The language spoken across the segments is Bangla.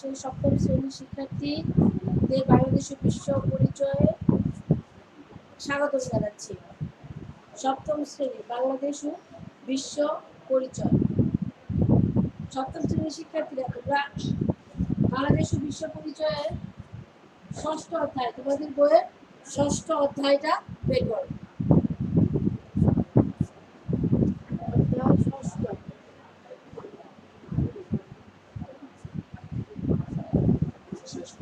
বাংলাদেশের সপ্তম শ্রেণীর শিক্ষার্থীদের বাংলাদেশ বিশ্ব পরিচয়ে স্বাগত জানাচ্ছি। সপ্তম শ্রেণী বাংলাদেশ বিশ্ব পরিচয়। সপ্তম শ্রেণীর শিক্ষার্থীরা তোমরা বাংলাদেশ বিশ্ব পরিচয়ের ষষ্ঠ অধ্যায়, তোমাদের বইয়ের ষষ্ঠ অধ্যায়টা বের করো। ষষ্ঠ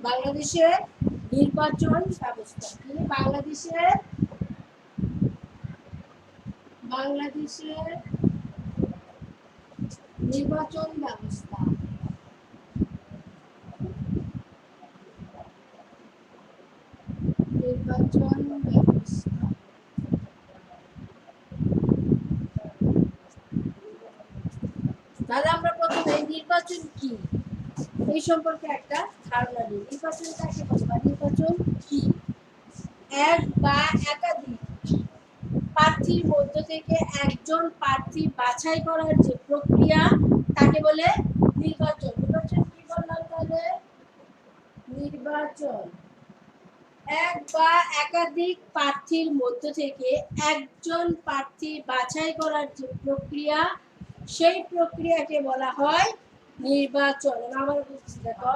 বাংলাদেশের নির্বাচন ব্যবস্থা। বাংলাদেশের নির্বাচন ব্যবস্থা। নির্বাচন ব্যবস্থা তাহলে আমরা প্রথমে নির্বাচন কি এই সম্পর্কে একটা ধারণা নিই। নির্বাচন কাকে বলে? নির্বাচন কি? এক বা একাধিক প্রার্থীর মধ্য থেকে একজন প্রার্থী বাছাই করার যে প্রক্রিয়া তাকে বলে নির্বাচন। নির্বাচন কি বললাম তাহলে? নির্বাচন এক বা একাধিক প্রার্থীর মধ্য থেকে একজন প্রার্থী বাছাই করার যে প্রক্রিয়া সেই প্রক্রিয়াকে বলা হয় নির্বাচন। আমরা বলছি দেখো,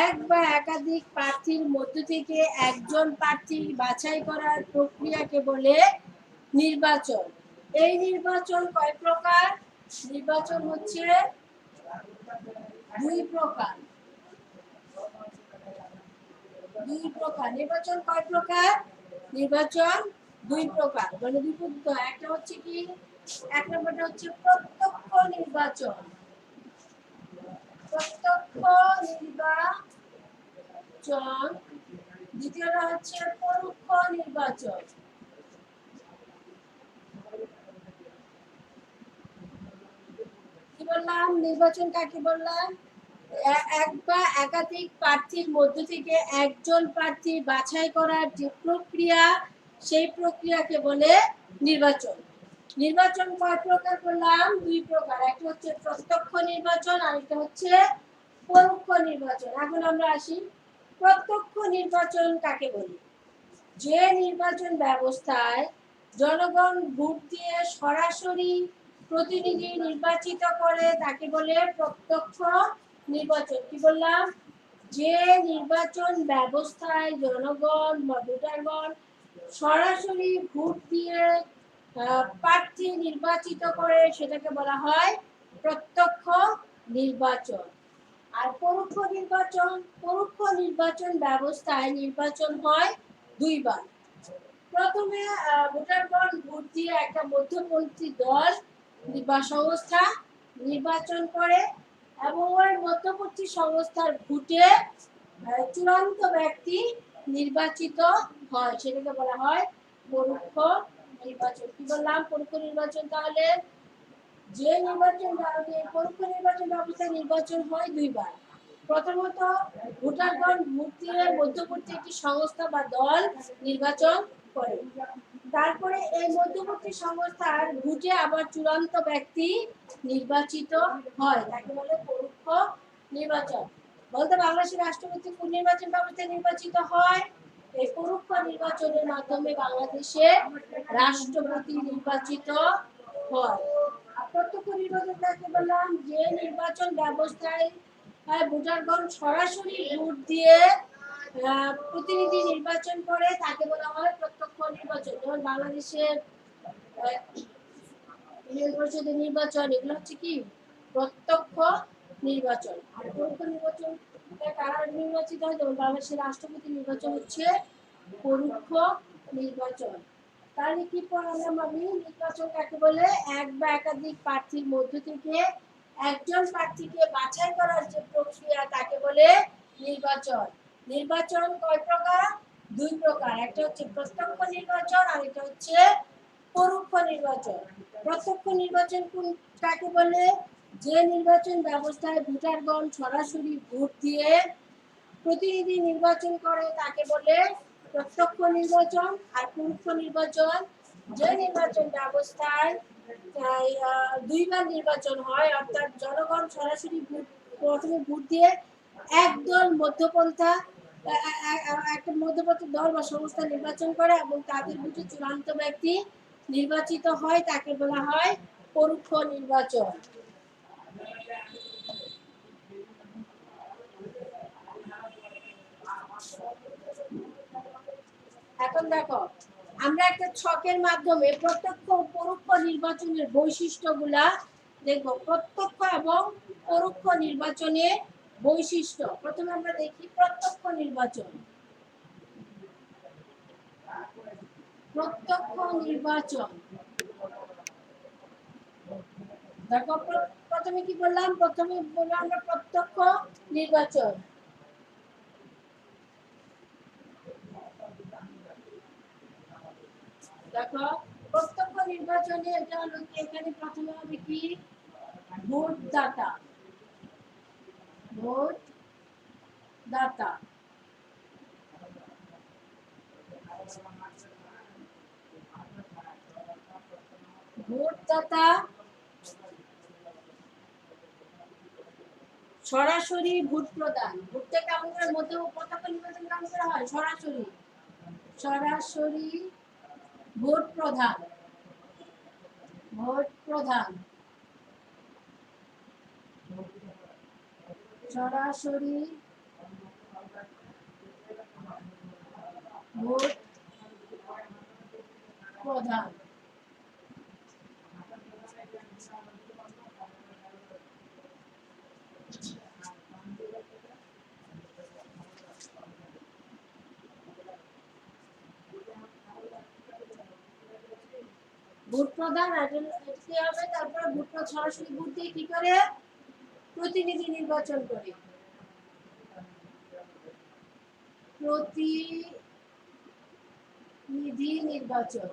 এক বা একাধিক প্রার্থীর মধ্য থেকে একজন প্রার্থী বাছাই করার প্রক্রিয়াকে বলে নির্বাচন। এই নির্বাচন কয় প্রকার? নির্বাচন হচ্ছে দুই প্রকার। নির্বাচন কয় প্রকার? নির্বাচন দুই প্রকার, মানে দুই পদ্ধতি। একটা হচ্ছে কি, এক নম্বরটা হচ্ছে প্রত্যক্ষ নির্বাচন। প্রত্যক্ষ নির্বাচন। দ্বিতীয়টা হচ্ছে পরোক্ষ নির্বাচন। কি বললাম? নির্বাচন কাকে বললাম? এক বা একাধিক প্রার্থীর মধ্য থেকে একজন প্রার্থী বাছাই করার যে প্রক্রিয়া সেই প্রক্রিয়াকে বলে নির্বাচন। নির্বাচন কয় প্রকার করলাম? দুই প্রকার। একটা হচ্ছে প্রত্যক্ষ নির্বাচন আর একটা হচ্ছে পরোক্ষ নির্বাচন। এখন আমরা আসি প্রত্যক্ষ নির্বাচন কাকে বলি? যে নির্বাচন ব্যবস্থায় জনগণ ভোট দিয়ে সরাসরি প্রতিনিধি নির্বাচিত করে তাকে বলে প্রত্যক্ষ নির্বাচন। কি বললাম? যে নির্বাচন ব্যবস্থায় জনগণ বা ভোটারগণ সরাসরি ভোট দিয়ে প্রার্থী নির্বাচিত করে সেটাকে বলা হয় প্রত্যক্ষ নির্বাচন। আর পরোক্ষ নির্বাচন ব্যবস্থায় নির্বাচন হয় দুইবার। প্রথমে ভোটারগণ ভোট দিয়ে একটা মধ্যপন্থী দল বা সংস্থা নির্বাচন করে এবং ওই মধ্যবর্তী সংস্থার ভোটে চূড়ান্ত ব্যক্তি নির্বাচিত হয়, সেটাকে বলা হয় পরোক্ষ নির্বাচন। কি বললাম? পরোক্ষ নির্বাচন। তাহলে যে নির্বাচন পরোক্ষ নির্বাচন ব্যবস্থায় নির্বাচন হয় দুইবার। প্রথমত ভোটারগণ ভোট দিয়ে মধ্যবর্তী একটি সংস্থা বা দল নির্বাচন করে, তারপরে এই মধ্যবর্তী সংস্থার ভোটে আবার চূড়ান্ত ব্যক্তি নির্বাচিত হয়, তাকে বলে পরোক্ষ নির্বাচন। বলতে বাংলাদেশের রাষ্ট্রপতি কোন নির্বাচন ব্যবস্থায় নির্বাচিত হয়? এই পরোক্ষ নির্বাচনের মাধ্যমে বাংলাদেশে রাষ্ট্রপতি নির্বাচিত হয়। প্রত্যক্ষ নির্বাচন কাকে বললাম? যে নির্বাচন ব্যবস্থায় ভোটারগণ সরাসরি ভোট দিয়ে প্রতিনিধি নির্বাচন করে তাকে বলা হয় প্রত্যক্ষ নির্বাচন। যেমন বাংলাদেশের ইউনিয়ন পরিষদের নির্বাচন, এগুলো হচ্ছে কি প্রত্যক্ষ নির্বাচন। আর পরোক্ষ নির্বাচন কারা নির্বাচিত হয়? যেমন বাংলাদেশের রাষ্ট্রপতি নির্বাচন হচ্ছে পরোক্ষ নির্বাচন। তাহলে কি পড়ালাম আমি? নির্বাচন কাকে বলে? এক বা একাধিক প্রার্থীর মধ্য থেকে একজন প্রার্থীকে বাছাই করার যে প্রক্রিয়া তাকে বলে নির্বাচন। নির্বাচন কয় প্রকার? দুই প্রকার। একটা হচ্ছে প্রত্যক্ষ নির্বাচন আর একটা হচ্ছে পরোক্ষ নির্বাচন। প্রত্যক্ষ নির্বাচন কোন কাকে বলে? যে নির্বাচন ব্যবস্থায় ভোটারগণ সরাসরি ভোট দিয়ে প্রতিনিধি নির্বাচন করে তাকে বলে প্রত্যক্ষ নির্বাচন। আর পরোক্ষ নির্বাচন যে নির্বাচন ব্যবস্থায় দুইবার নির্বাচন হয়, অর্থাৎ জনগণ সরাসরি প্রথমে ভোট দিয়ে একদল মধ্যপন্থা একটা মধ্যপন্থী দল বা সংস্থা নির্বাচন করে এবং তাদের ভোটে চূড়ান্ত ব্যক্তি নির্বাচিত হয়, তাকে বলা হয় পরোক্ষ নির্বাচন। এখন দেখো, আমরা একটা ছকের মাধ্যমে প্রত্যক্ষ ও পরোক্ষ নির্বাচনের বৈশিষ্ট্যগুলা দেখব। প্রত্যক্ষ এবং পরোক্ষ নির্বাচনের বৈশিষ্ট্য প্রথমে আমরা দেখি প্রত্যক্ষ নির্বাচন। প্রত্যক্ষ নির্বাচন দেখো, প্রথমে কি বললাম? প্রথমে বললাম আমরা প্রত্যক্ষ নির্বাচন। দেখো, প্রত্যক্ষ নির্বাচনে এটা হলো কি, এখানে প্রথমে হবে কি ভোটদাতা। ভোটদাতা ভোটদাতা সরাসরি ভোট প্রদান। ভোটটা কেমন করে মধ্যে প্রত্যক্ষ নির্বাচন কেমন করে হয়? সরাসরি সরাসরি ভোট প্রদান। ভোট প্রদান সরাসরি ভোট প্রদান। ভোট প্রদান কি হবে? তারপরে ভোট সরাসরি ভোট দিয়ে কি করে প্রতিনিধি নির্বাচন করে। প্রতিনিধি নির্বাচন।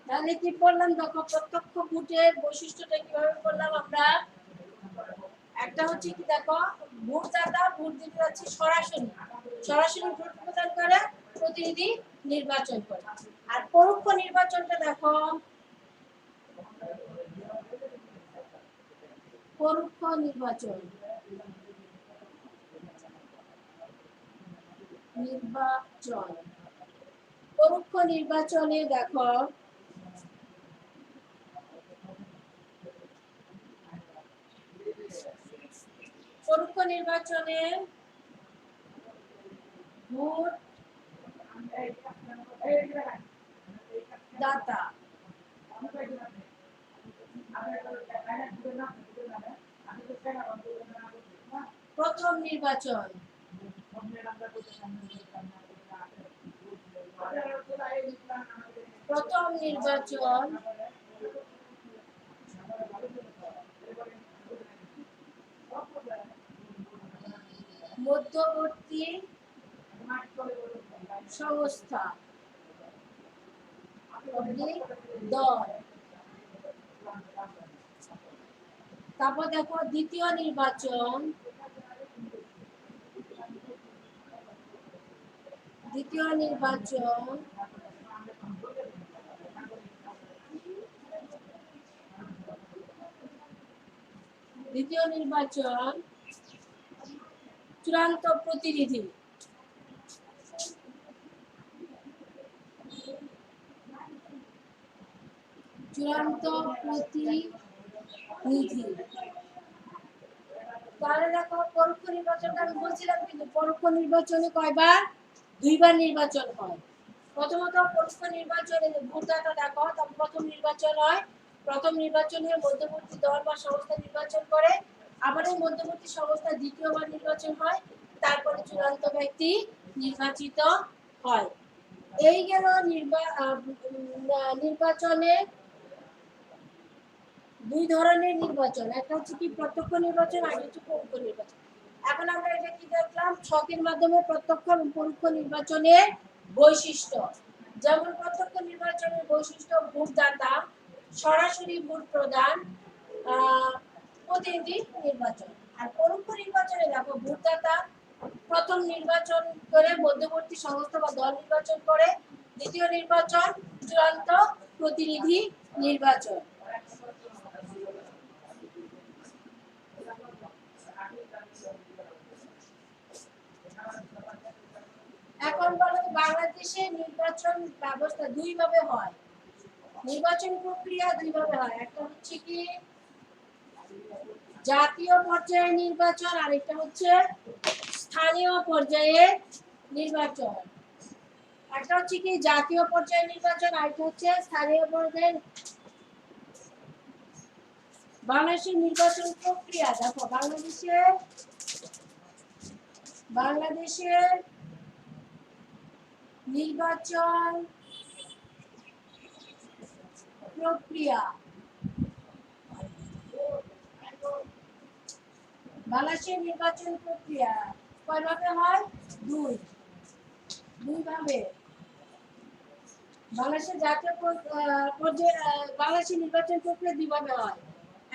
তাহলে কি বললাম? দেখো, প্রত্যক্ষ ভোটের বৈশিষ্ট্যটা কিভাবে বললাম আমরা। একটা হচ্ছে কি, দেখো, ভোটদাতা ভোট দিতে যাচ্ছে সরাসরি সরাসরি ভোট প্রদান করে, প্রতিনিধি নির্বাচন করে। আর পরোক্ষ নির্বাচনটা দেখো, পরোক্ষ নির্বাচন নির্বাচন পরোক্ষ নির্বাচনে দেখো, পরোক্ষ নির্বাচনে ভোট দাতা প্রথম নির্বাচন। প্রথম নির্বাচন মধ্যবর্তী সংস্থা দল। তারপর দেখো দ্বিতীয় নির্বাচন। দ্বিতীয় নির্বাচন দ্বিতীয় নির্বাচন চূড়ান্ত প্রতিনিধি। চূড়ান্ত প্রতিনিধি। তাহলে দেখো, পরোক্ষ নির্বাচনটা আমি বলছিলাম, কিন্তু পরোক্ষ নির্বাচনে কয়বার? দুইবার নির্বাচন হয়। প্রথমত পরোক্ষ নির্বাচনে ভোটদাতা দেখো, তখন প্রথম নির্বাচন হয়। প্রথম নির্বাচনে মধ্যবর্তী দল বা সংস্থা নির্বাচন করে, আবার এই মধ্যবর্তী সংস্থা দ্বিতীয়বার নির্বাচন হয়, তারপরে চূড়ান্ত ব্যক্তি নির্বাচিত হয়। এই গেল নির্বাচনে দুই ধরনের নির্বাচন। একটা হচ্ছে কি প্রত্যক্ষ নির্বাচন, আর হচ্ছে পরোক্ষ নির্বাচন। এখন আমরা এটা কি দেখলাম? ছকের মাধ্যমে প্রত্যক্ষ এবং পরোক্ষ নির্বাচনের বৈশিষ্ট্য। যেমন প্রত্যক্ষ নির্বাচনের বৈশিষ্ট্য ভোটদাতা, সরাসরি ভোট প্রদান, প্রতিনিধি নির্বাচন। আর পরোক্ষ নির্বাচনে দেখো ভোটদাতা প্রথম নির্বাচন করে মধ্যবর্তী সংস্থা বা দল নির্বাচন করে, দ্বিতীয় নির্বাচন চূড়ান্ত প্রতিনিধি নির্বাচন। এখন বলো বাংলাদেশে নির্বাচন ব্যবস্থা দুই ভাবে হয়, নির্বাচন প্রক্রিয়া দুই ভাবে হয়, একটা হচ্ছে কি জাতীয় পর্যায়ে নির্বাচন আর একটা হচ্ছে স্থানীয় পর্যায়ে নির্বাচন। একটা হচ্ছে কি জাতীয় পর্যায়ে নির্বাচন আর একটা হচ্ছে স্থানীয় পর্যায়ে। বাংলাদেশের নির্বাচন প্রক্রিয়া দেখো বাংলাদেশের নির্বাচন প্রক্রিয়া বাংলাদেশের নির্বাচন প্রক্রিয়া কয়ভাবে হয়? দুই ভাবে। বাংলাদেশের জাতীয় পর্যায়ে বাংলাদেশের নির্বাচন প্রক্রিয়া দুই ভাবে হয়।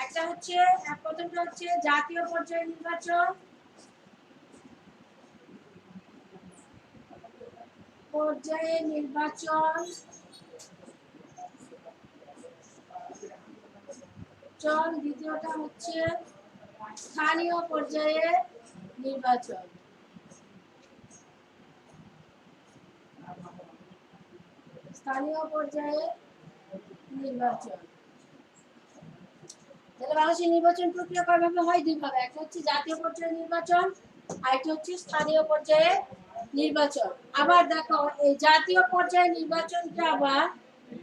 একটা হচ্ছে প্রথমটা হচ্ছে জাতীয় পর্যায়ে নির্বাচন, দ্বিতীয়টা হচ্ছে স্থানীয় পর্যায়ে নির্বাচন। স্থানীয় পর্যায়ে নির্বাচন। তাহলে বাংলাদেশের নির্বাচন প্রক্রিয়া কয়ভাবে হয়? দুই ভাবে। একটা হচ্ছে জাতীয় পর্যায়ে নির্বাচন আর একটা হচ্ছে স্থানীয় পর্যায়ে নির্বাচন। আবার দেখো এই জাতীয় পর্যায়ে নির্বাচনটা আবার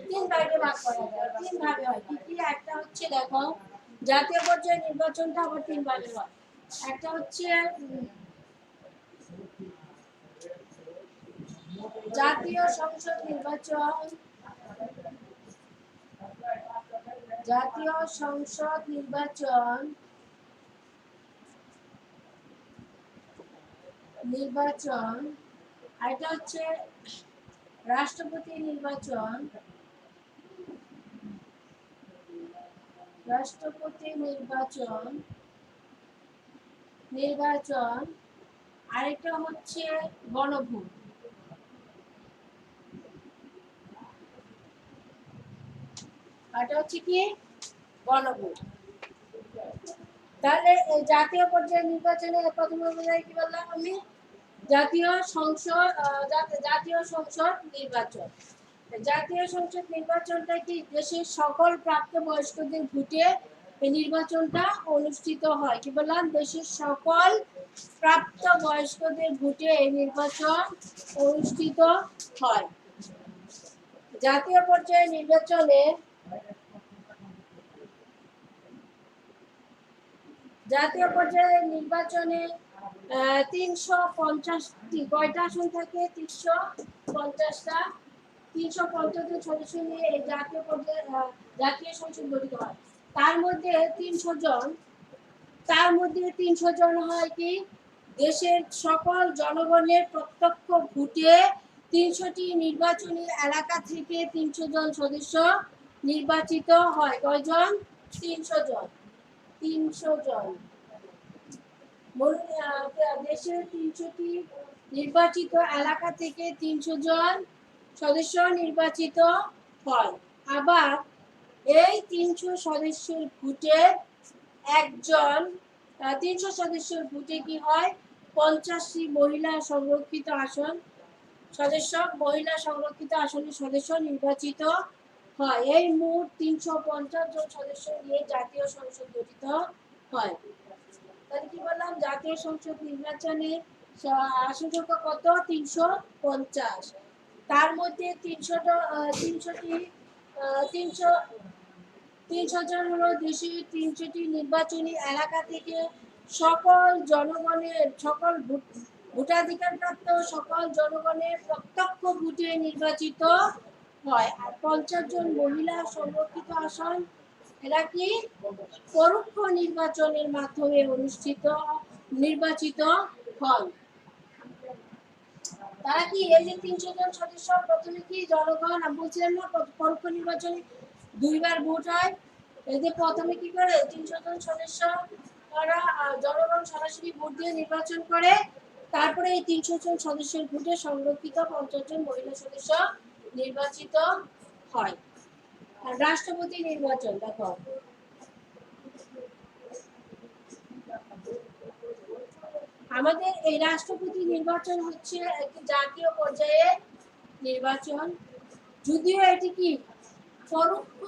তিন ভাগে ভাগ করা যায়, তিন ভাবে হয়। কি একটা হচ্ছে দেখো জাতীয় পর্যায়ে নির্বাচনটা আবার তিন ভাগে হয়। একটা হচ্ছে জাতীয় সংসদ নির্বাচন, আর এটা হচ্ছে রাষ্ট্রপতি নির্বাচন, আরেকটা হচ্ছে গণভোট। এটা হচ্ছে কি গণভোট। তাহলে জাতীয় পর্যায়ে নির্বাচনে প্রথমে কি বললাম আমি? জাতীয় সংসদ নির্বাচন। জাতীয় সংসদ নির্বাচনটা কি দেশের সকল প্রাপ্তবয়স্কদের ভোটে এই নির্বাচনটা অনুষ্ঠিত হয়। কি বললাম? দেশের সকল প্রাপ্তবয়স্কদের ভোটে এই নির্বাচন অনুষ্ঠিত হয়। জাতীয় পর্যায়ে নির্বাচনে 350টি কয়টা আসন থাকে? 350টা। 350 সদস্য নিয়ে এই জাতীয় সংসদ গঠিত হয়। তার মধ্যে 300 জন হয় কি দেশের সকল জনগণের প্রত্যক্ষ ভোটে 300টি নির্বাচনী এলাকা থেকে 300 জন সদস্য নির্বাচিত হয়। কয়জন? 300 জন। দেশের 300টি নির্বাচিত এলাকা থেকে 300 জন সদস্য নির্বাচিত হয়। আবার এই 300 সদস্যের ভোটে 300 সদস্যের ভোটে কি হয়? 50টি মহিলা সংরক্ষিত আসনের সদস্য নির্বাচিত হয়। এই মোট 350 জন সদস্য নিয়ে জাতীয় সংসদ গঠিত হয়। তাহলে কি বললাম? জাতীয় সংসদ নির্বাচনে আসন সংখ্যা কত? 350। তার মধ্যে 300 জন হলো দেশের 300টি নির্বাচনী এলাকা থেকে সকল ভোটাধিকারপ্রাপ্ত সকল জনগণের প্রত্যক্ষ ভোটে নির্বাচিত হয়। আর 50 জন মহিলা সংরক্ষিত আসন এরা কি পরোক্ষ নির্বাচনের মাধ্যমে নির্বাচিত হন। তারা কি এই যে 300 জন সদস্য প্রথমে কি জনগণ আমি বলছিলাম না পরোক্ষ নির্বাচনে দুইবার ভোট হয়। এই যে প্রথমে কি করে 300 জন সদস্য তারা জনগণ সরাসরি ভোট দিয়ে নির্বাচন করে, তারপরে এই 300 জন সদস্যের ভোটে সংরক্ষিত 50 জন মহিলা সদস্য নির্বাচিত হয়। আর রাষ্ট্রপতি নির্বাচন দেখো, আমাদের এই রাষ্ট্রপতি নির্বাচন হচ্ছে একটি জাতীয় পর্যায়ে নির্বাচন, যদিও এটি কি পরোক্ষ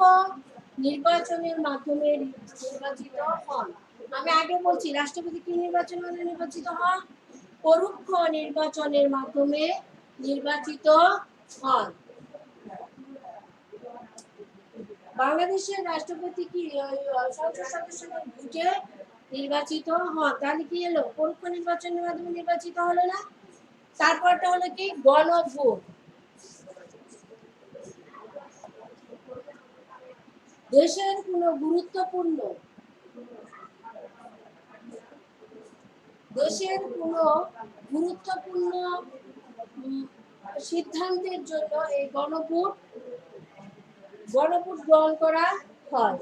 নির্বাচনের মাধ্যমে নির্বাচিত হন। আমি আগে বলছি রাষ্ট্রপতি কি নির্বাচন মানে নির্বাচিত হন, পরোক্ষ নির্বাচনের মাধ্যমে নির্বাচিত হন। বাংলাদেশের রাষ্ট্রপতি কি সংসদ সদস্যদের ভোটে নির্বাচিত হন, তাহলে কি হলো পরোক্ষ নির্বাচনের মাধ্যমে নির্বাচিত হলো না। তারপরটা হলো কি গণভোট। দেশের কোনো গুরুত্বপূর্ণ সিদ্ধান্তের জন্য এই গণভোট গ্রহণ করা হয়।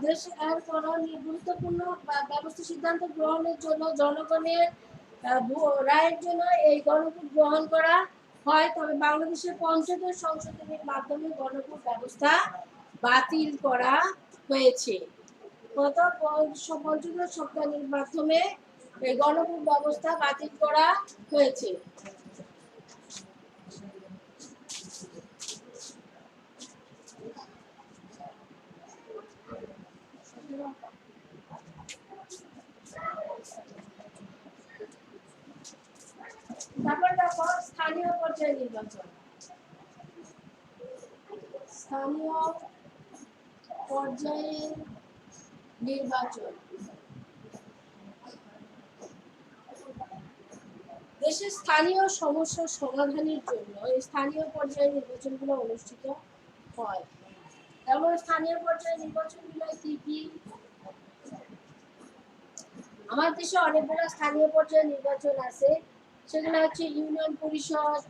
দেশের কোনো গুরুত্বপূর্ণ ব্যবস্থা সিদ্ধান্ত গ্রহণের জন্য জনগণের রায়ের জন্য এই গণভোট গ্রহণ করা হয়। তবে বাংলাদেশের পঞ্চদশ সংশোধনীর মাধ্যমে গণভোট ব্যবস্থা বাতিল করা হয়েছে। গত পঞ্চদশ সংশোধনীর মাধ্যমে এই গণভোট ব্যবস্থা বাতিল করা হয়েছে। তারপর দেখো স্থানীয় পর্যায়ে নির্বাচন। স্থানীয় পর্যায়ে নির্বাচন দেশের স্থানীয় সমস্যা সমাধানের জন্য এই স্থানীয় পর্যায়ে নির্বাচনগুলো অনুষ্ঠিত হয়। যেমন স্থানীয় পর্যায়ে নির্বাচনগুলো কি কি, আমার দেশে অনেকগুলো স্থানীয় পর্যায়ে নির্বাচন আছে, সেগুলো হচ্ছে ইউনিয়ন পরিষদ,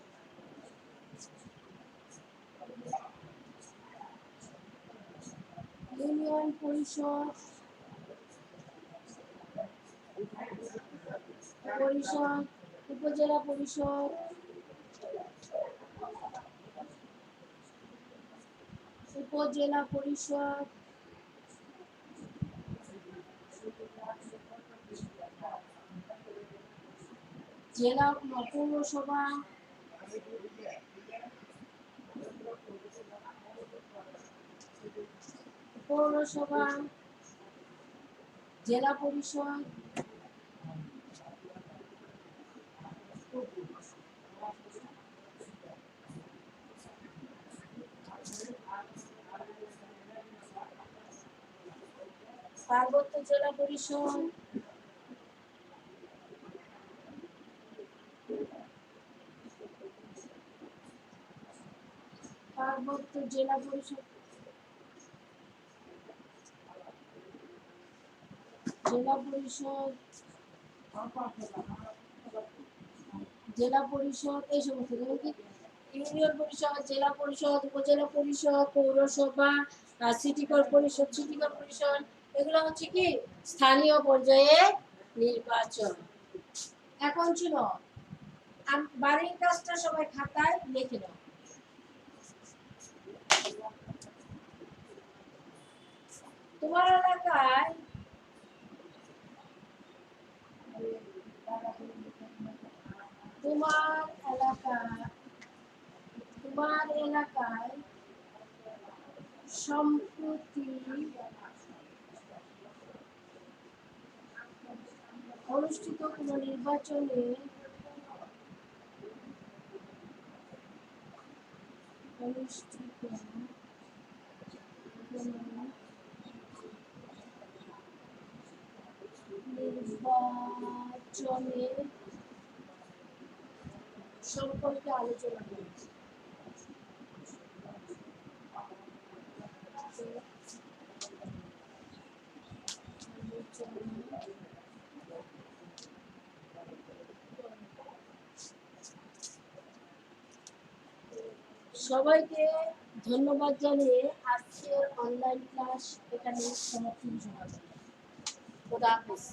উপজেলা পরিষদ, জেলা পৌরসভা, জেলা পরিষদ, পার্বত্য জেলা পরিষদ, জেলা পরিষদ, এই সমস্ত ইউনিয়ন পরিষদ, জেলা পরিষদ, উপজেলা পরিষদ, পৌরসভা, সিটি কর্পোরেশন, এগুলো হচ্ছে কি স্থানীয় পর্যায়ে নির্বাচন। এখন ছিল বাড়ির কাজটা সবাই খাতায় লিখে নাও। তোমার এলাকায় সম্প্রতি অনুষ্ঠিত কোন নির্বাচনে সম্পর্কে আলোচনা করেছি। সবাইকে ধন্যবাদ জানিয়ে আজকের অনলাইন ক্লাস এখানে সমাপ্তি ঘোষণা করি। খোদা হাফেজ।